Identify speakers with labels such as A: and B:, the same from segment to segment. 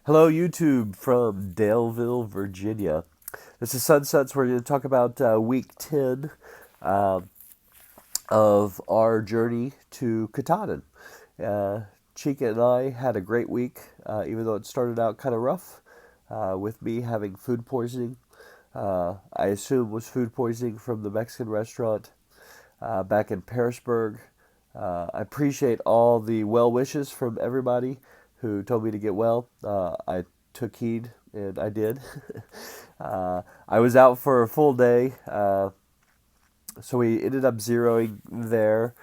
A: Hello, YouTube from Daleville, Virginia. This is Sunsets. We're going to talk about week 10 uh, of our journey to Katahdin. Uh, Chica and I had a great week, even though it started out kind of rough with me having food poisoning. I assume was food poisoning from the Mexican restaurant back in Pearisburg. I appreciate all the well wishes from everybody who told me to get well. I took heed and I did. I was out for a full day, so we ended up zeroing there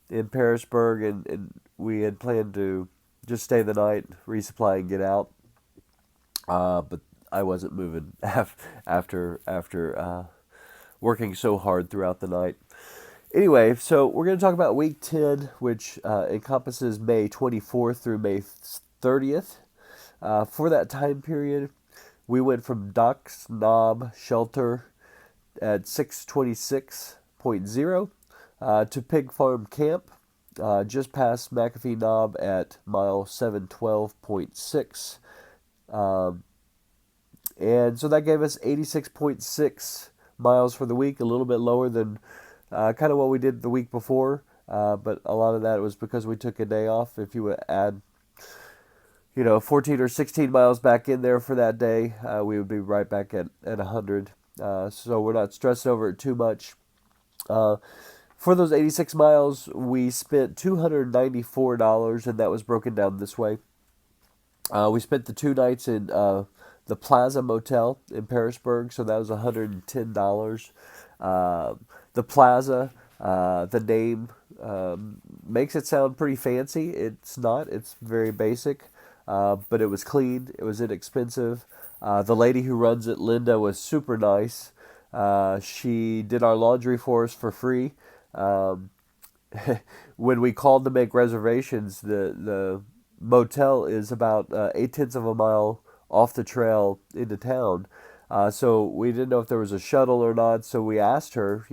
A: in Pearisburg, and we had planned to just stay the night, resupply, and get out. But I wasn't moving after working so hard throughout the night. Anyway, so we're going to talk about week 10, which encompasses May 24th through May 30th. For that time period, we went from Docks Knob Shelter at 626.0 to Pig Farm Camp just past McAfee Knob at mile 712.6. Um, and so that gave us 86.6 miles for the week, a little bit lower than kind of what we did the week before. But a lot of that was because we took a day off. If you would add, 14 or 16 miles back in there for that day, we would be right back at 100. So we're not stressing over it too much. For those 86 miles, we spent $294, and that was broken down this way. We spent the 2 nights in the Plaza Motel in Pearisburg, so that was $110. The Plaza, the name makes it sound pretty fancy. It's not. It's very basic, but it was clean. It was inexpensive. The lady who runs it, Linda, was super nice. She did our laundry for us for free. Um, when we called to make reservations, the motel is about 8 tenths of a mile off the trail into town. So we didn't know if there was a shuttle or not. So we asked her,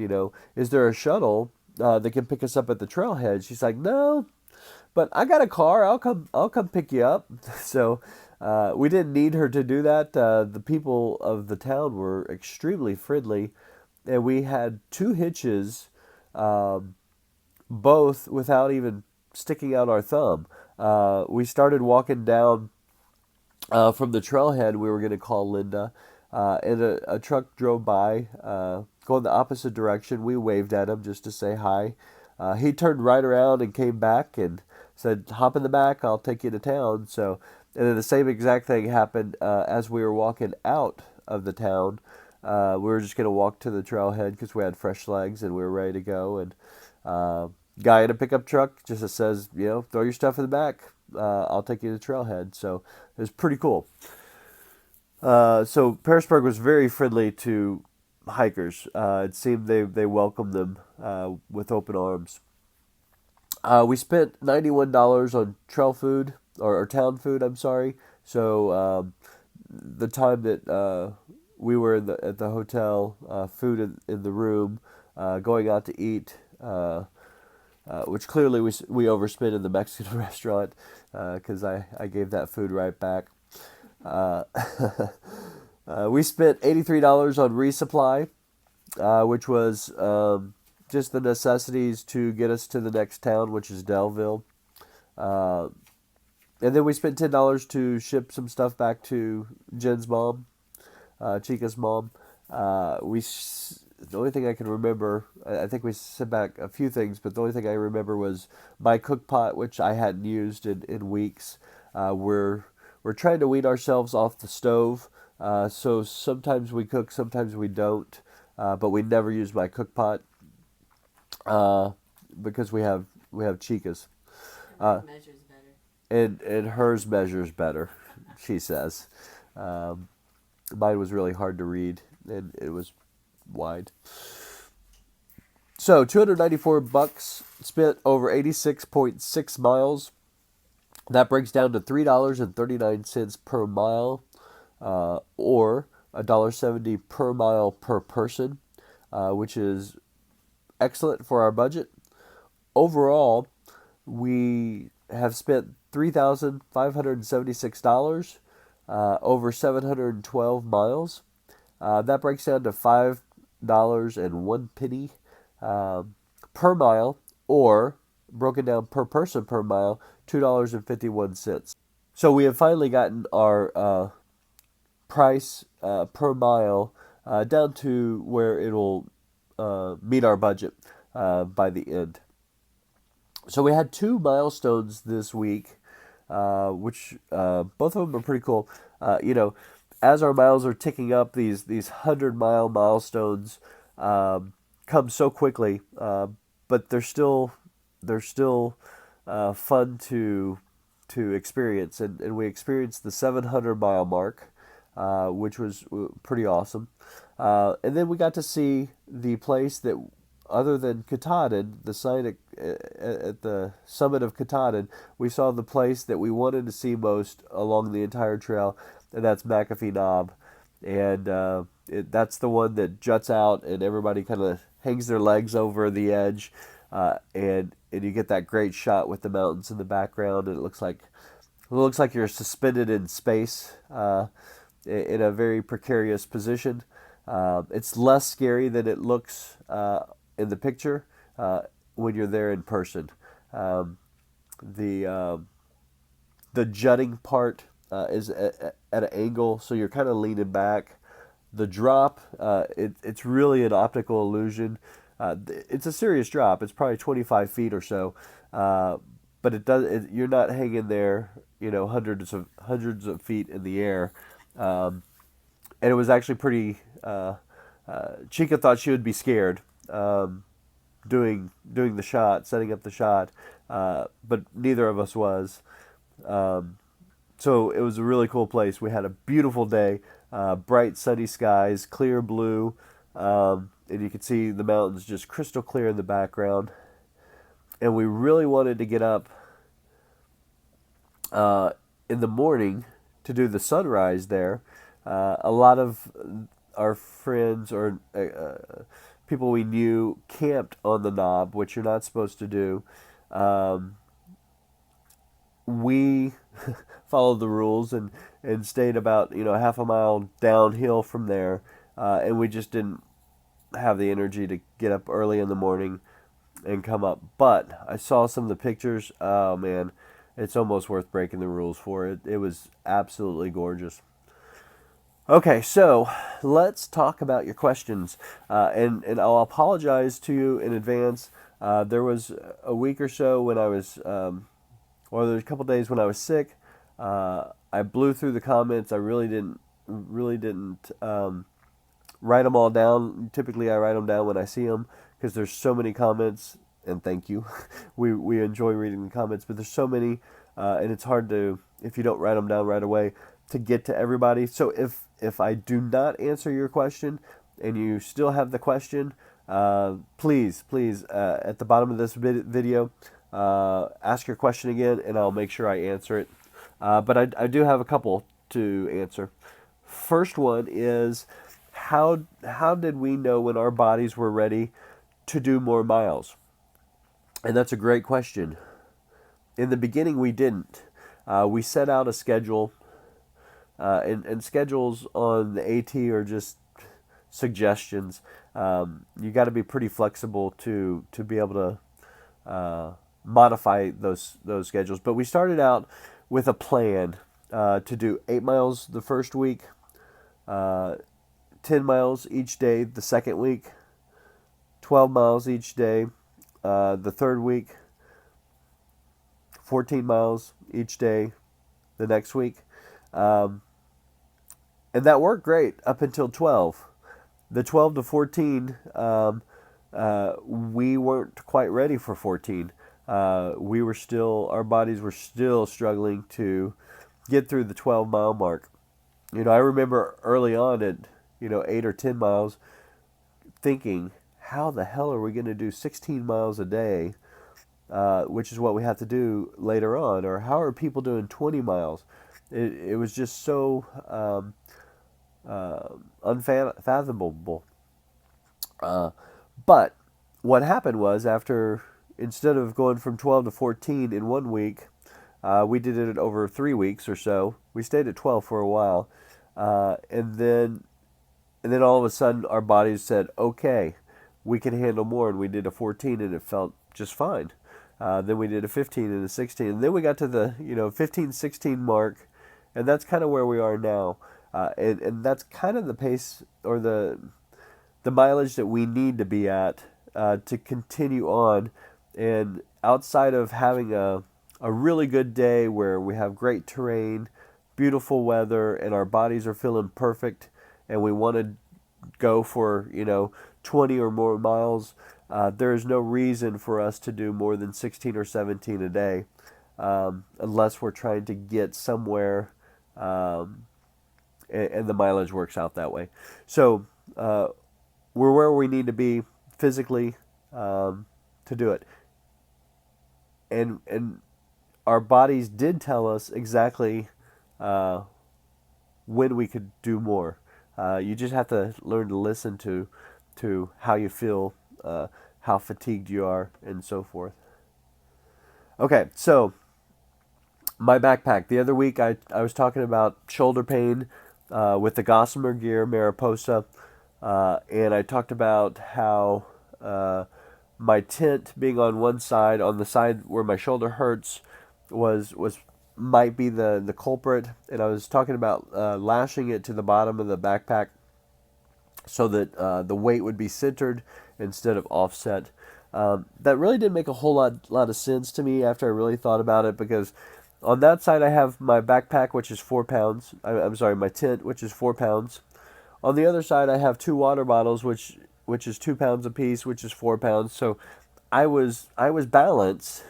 A: is there a shuttle that can pick us up at the trailhead? She's like, no, but I got a car. I'll come pick you up. So we didn't need her to do that. The people of the town were extremely friendly, and we had two hitches. Um, both without even sticking out our thumb. We started walking down from the trailhead. We were going to call Linda, and a truck drove by, going the opposite direction. We waved at him just to say hi. He turned right around and came back and said, "Hop in the back. I'll take you to town." So, and then the same exact thing happened as we were walking out of the town. We were just going to walk to the trailhead because we had fresh legs and we were ready to go. And uh, guy in a pickup truck just says, throw your stuff in the back. I'll take you to the trailhead. So it was pretty cool. So Pearisburg was very friendly to hikers. It seemed they welcomed them with open arms. We spent $91 on trail food or town food. I'm sorry. So the time that we were at the hotel, food in the room, going out to eat, which clearly we overspent in the Mexican restaurant because I gave that food right back. Uh, we spent $83 on resupply, which was just the necessities to get us to the next town, which is Delville. Uh, and then we spent $10 to ship some stuff back to Jen's mom, Chica's mom. The only thing I can remember, I think we sent back a few things, but the only thing I remember was my cook pot, which I hadn't used in weeks. We're trying to wean ourselves off the stove, so sometimes we cook, sometimes we don't, but we never use my cook pot uh, because we have Chica's. Uh,
B: Measures better.
A: and hers measures better, she says. Um, Mine was really hard to read, and it was wide. So 294 bucks spent over 86.6 miles. That breaks down to $3.39 per mile, or $1.70 per mile per person, which is excellent for our budget. Overall, we have spent $3,576. over 712 miles. That breaks down to $5.01 per mile, or broken down per person per mile, $2.51. So we have finally gotten our price per mile down to where it'll meet our budget by the end. So we had two milestones this week, which both of them are pretty cool. As our miles are ticking up, these 100-mile milestones come so quickly, but they're still fun to experience, and we experienced the 700-mile mark, which was pretty awesome. And then we got to see the place that, other than Katahdin, the sign at the summit of Katahdin, we saw the place that we wanted to see most along the entire trail, and that's McAfee Knob. And that's the one that juts out, and everybody kind of hangs their legs over the edge, and you get that great shot with the mountains in the background, and it looks like you're suspended in space in a very precarious position. It's less scary than it looks in the picture when you're there in person. The the jutting part is at an angle, so you're kind of leaning back. The drop, it's really an optical illusion. It's a serious drop. It's probably 25 feet or so, but you're not hanging there, hundreds of feet in the air. And it was actually pretty. Chica thought she would be scared doing the shot, setting up the shot, but neither of us was. So it was a really cool place. We had a beautiful day, bright sunny skies, clear blue, and you could see the mountains just crystal clear in the background. And we really wanted to get up in the morning to do the sunrise there. A lot of our friends or people we knew camped on the knob, which you're not supposed to do. We followed the rules and stayed about half a mile downhill from there, and we just didn't have the energy to get up early in the morning and come up. But I saw some of the pictures. Oh man, it's almost worth breaking the rules for it. It was absolutely gorgeous. Okay, so let's talk about your questions, and I'll apologize to you in advance. There was a week or so when I was, or there's a couple days when I was sick. I blew through the comments. I really didn't write them all down. Typically, I write them down when I see them because there's so many comments. And thank you. We enjoy reading the comments, but there's so many, and it's hard to, if you don't write them down right away, to get to everybody. So if I do not answer your question and you still have the question, please, at the bottom of this video, ask your question again, and I'll make sure I answer it. But I do have a couple to answer. First one is, how did we know when our bodies were ready to do more miles? And that's a great question. In the beginning, we didn't. We set out a schedule, and schedules on the AT are just suggestions. You got to be pretty flexible to be able to modify those schedules. But we started out with a plan to do 8 miles the first week, 10 miles each day the second week, 12 miles each day the third week, 14 miles each day the next week. And that worked great up until 12. The 12 to 14, we weren't quite ready for 14. Our bodies were still struggling to get through the 12-mile mark. I remember early on at, 8 or 10 miles thinking, how the hell are we going to do 16 miles a day, which is what we have to do later on? Or how are people doing 20 miles? It was just so unfathomable. But what happened was, instead of going from 12 to 14 in one week, We did it over 3 weeks or so. We stayed at 12 for a while, and then all of a sudden our bodies said, "Okay, we can handle more," and we did a 14, and it felt just fine. Then we did a 15 and a 16, and then we got to the 15, 16 mark, and that's kind of where we are now. And that's kind of the pace or the mileage that we need to be at to continue on. And outside of having a really good day where we have great terrain, beautiful weather, and our bodies are feeling perfect, and we want to go for 20 or more miles, there is no reason for us to do more than 16 or 17 a day, unless we're trying to get somewhere, and the mileage works out that way. So we're where we need to be physically to do it, and our bodies did tell us exactly when we could do more. You just have to learn to listen to how you feel, how fatigued you are, and so forth. Okay, so my backpack. The other week I was talking about shoulder pain with the Gossamer Gear Mariposa, and I talked about how my tent being on one side, on the side where my shoulder hurts, was might be the culprit, and I was talking about lashing it to the bottom of the backpack so that the weight would be centered instead of offset. That really didn't make a whole lot of sense to me after I really thought about it, because on that side I have my backpack, which is 4 pounds. I'm sorry, my tent, which is 4 pounds. On the other side I have 2 water bottles, which is 2 pounds apiece, which is 4 pounds. So I was balanced,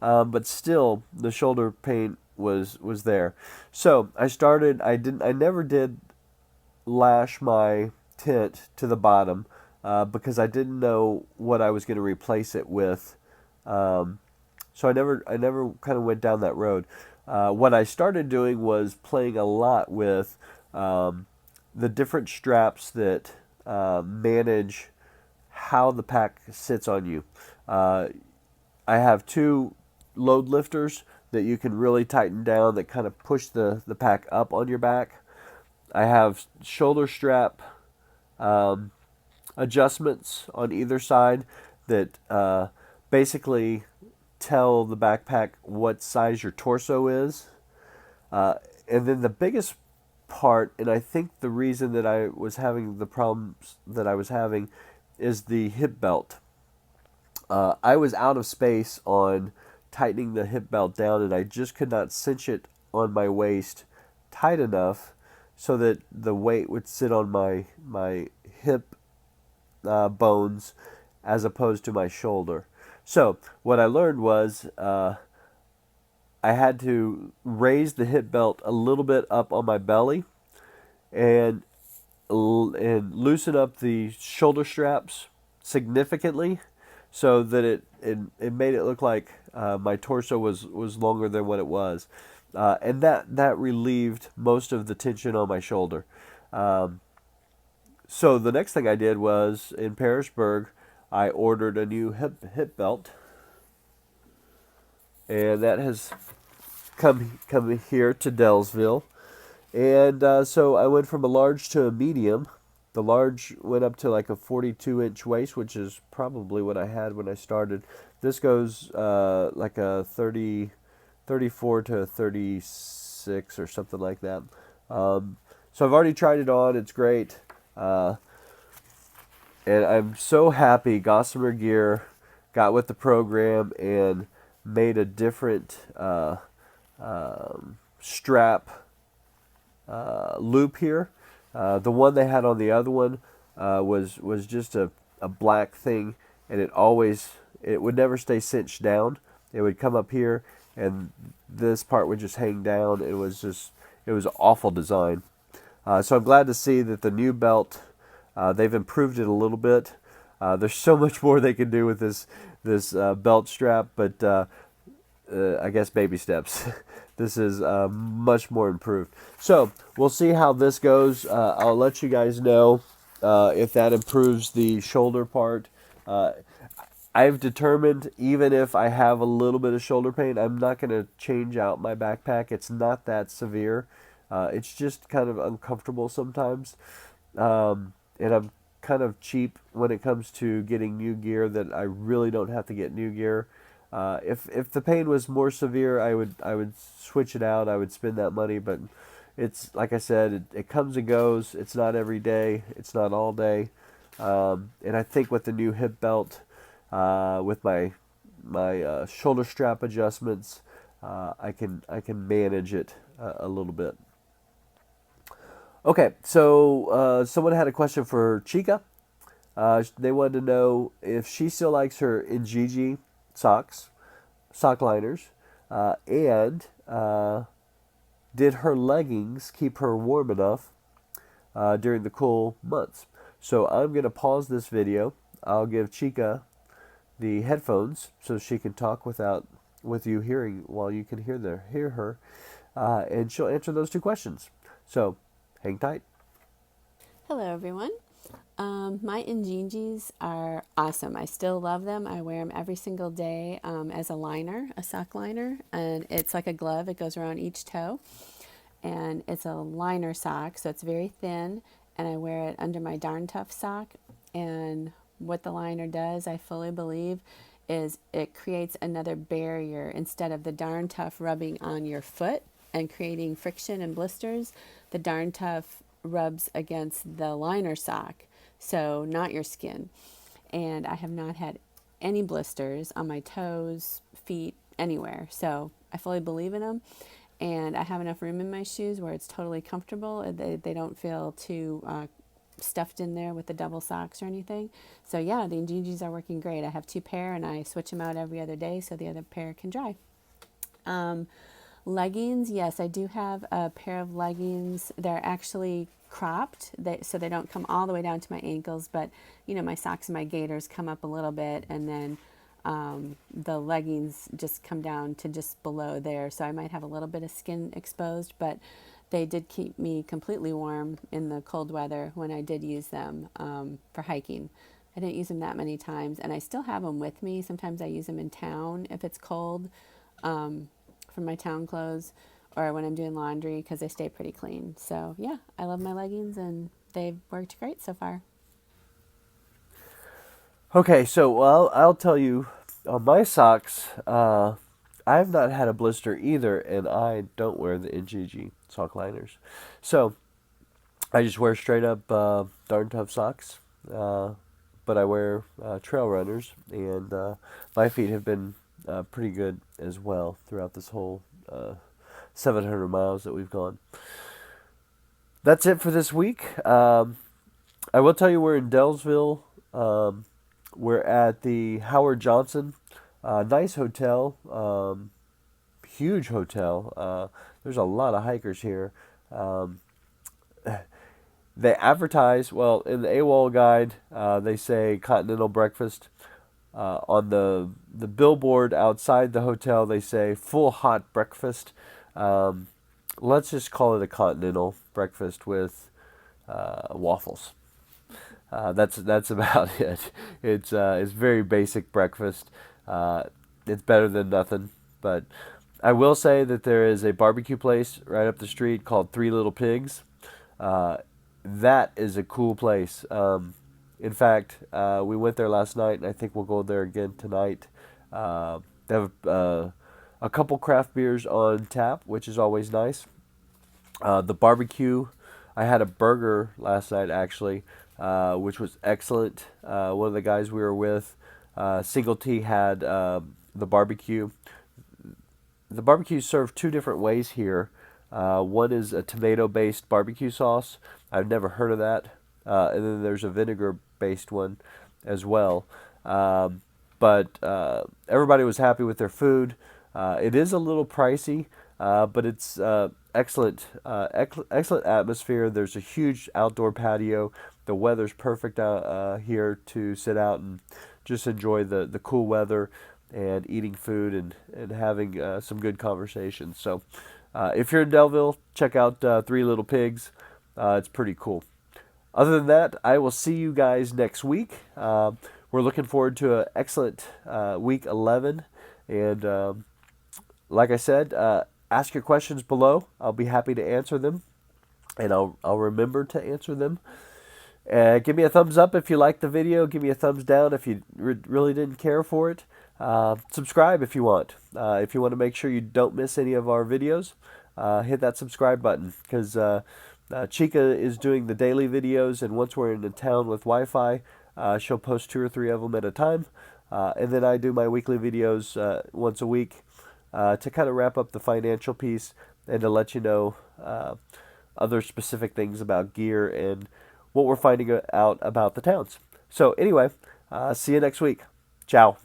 A: but still the shoulder pain was there. So I never did lash my tent to the bottom, because I didn't know what I was going to replace it with. So I never kind of went down that road. What I started doing was playing a lot with the different straps that manage how the pack sits on you. I have 2 load lifters that you can really tighten down, that kind of push the pack up on your back. I have shoulder strap adjustments on either side that basically tell the backpack what size your torso is. And then the biggest part, and I think the reason that I was having the problems that I was having, is the hip belt. I was out of space on tightening the hip belt down, and I just could not cinch it on my waist tight enough so that the weight would sit on my hip bones as opposed to my shoulder. So what I learned was I had to raise the hip belt a little bit up on my belly, and loosen up the shoulder straps significantly, so that it made it look like my torso was longer than what it was, and that relieved most of the tension on my shoulder. So the next thing I did was, in Pearisburg, I ordered a new hip belt, and that has come here to Dellsville. And so I went from a large to a medium. The large went up to like a 42-inch waist, which is probably what I had when I started. This goes like a 34 to 36 or something like that. So I've already tried it on. It's great. And I'm so happy Gossamer Gear got with the program and made a different strap loop here. The one they had on the other one was just a black thing, and it would never stay cinched down. It would come up here, and this part would just hang down. It was an awful design. So I'm glad to see that the new belt, they've improved it a little bit. There's so much more they can do with this belt strap, but I guess baby steps. This is much more improved. So we'll see how this goes. I'll let you guys know if that improves the shoulder part. I've determined, even if I have a little bit of shoulder pain, I'm not going to change out my backpack. It's not that severe. It's just kind of uncomfortable sometimes. And I'm kind of cheap when it comes to getting new gear, that I really don't have to get new gear. If the pain was more severe, I would switch it out. I would spend that money, but it's like I said, it comes and goes. It's not every day. It's not all day. And I think with the new hip belt, with my shoulder strap adjustments, I can manage it a little bit. Okay, so someone had a question for Chica. They wanted to know if she still likes her Injiji socks, sock liners, and did her leggings keep her warm enough during the cool months. So I'm going to pause this video. I'll give Chica the headphones so she can talk with you hearing, while you can hear her, and she'll answer those two questions. So hang tight.
B: Hello, everyone. My Injinjis are awesome. I still love them. I wear them every single day as a liner, a sock liner, and it's like a glove. It goes around each toe, and it's a liner sock, so it's very thin, and I wear it under my Darn Tough sock. And what the liner does, I fully believe, is it creates another barrier. Instead of the Darn Tough rubbing on your foot and creating friction and blisters, the Darn Tough rubs against the liner sock, so not your skin. And I have not had any blisters on my toes, feet, anywhere. So I fully believe in them. And I have enough room in my shoes where it's totally comfortable. They don't feel too stuffed in there with the double socks or anything. So yeah, the Injinjis are working great. I have two pair and I switch them out every other day so the other pair can dry. Leggings, yes, I do have a pair of leggings. They're actually cropped, so they don't come all the way down to my ankles, but my socks and my gaiters come up a little bit, and then the leggings just come down to just below there. So I might have a little bit of skin exposed, but they did keep me completely warm in the cold weather when I did use them for hiking. I didn't use them that many times, and I still have them with me. Sometimes I use them in town if it's cold, from my town clothes, or when I'm doing laundry, because they stay pretty clean. So yeah, I love my leggings and they've worked great so far.
A: Okay, so I'll tell you, on my socks, I've not had a blister either, and I don't wear the NGG sock liners. So I just wear straight up Darn Tough socks, but I wear trail runners, and my feet have been pretty good as well throughout this whole 700 miles that we've gone. That's it for this week. I will tell you, we're in Dellsville. We're at the Howard Johnson. Nice hotel. Huge hotel. There's a lot of hikers here. They advertise, well, in the AWOL guide, they say continental breakfast. On the billboard outside the hotel, they say full hot breakfast. Let's just call it a continental breakfast with waffles. That's about it. It's very basic breakfast. It's better than nothing. But I will say that there is a barbecue place right up the street called Three Little Pigs. That is a cool place. In fact, we went there last night, and I think we'll go there again tonight. They have a couple craft beers on tap, which is always nice. The barbecue, I had a burger last night actually, which was excellent. One of the guys we were with, Single T, had the barbecue. The barbecue is served two different ways here. One is a tomato-based barbecue sauce. I've never heard of that. And then there's a vinegar-based one as well. But everybody was happy with their food. It is a little pricey, but it's excellent, excellent atmosphere. There's a huge outdoor patio. The weather's perfect out here to sit out and just enjoy the cool weather and eating food and having some good conversations. So if you're in Delville, check out Three Little Pigs. It's pretty cool. Other than that, I will see you guys next week. we're looking forward to an excellent week 11. And like I said, ask your questions below. I'll be happy to answer them, and I'll remember to answer them. Give me a thumbs up if you liked the video. Give me a thumbs down if you really didn't care for it. Subscribe if you want. If you want to make sure you don't miss any of our videos, hit that subscribe button, because Chica is doing the daily videos, and once we're in a town with Wi-Fi, she'll post 2 or 3 of them at a time. And then I do my weekly videos once a week to kind of wrap up the financial piece and to let you know other specific things about gear and what we're finding out about the towns. So anyway, see you next week. Ciao.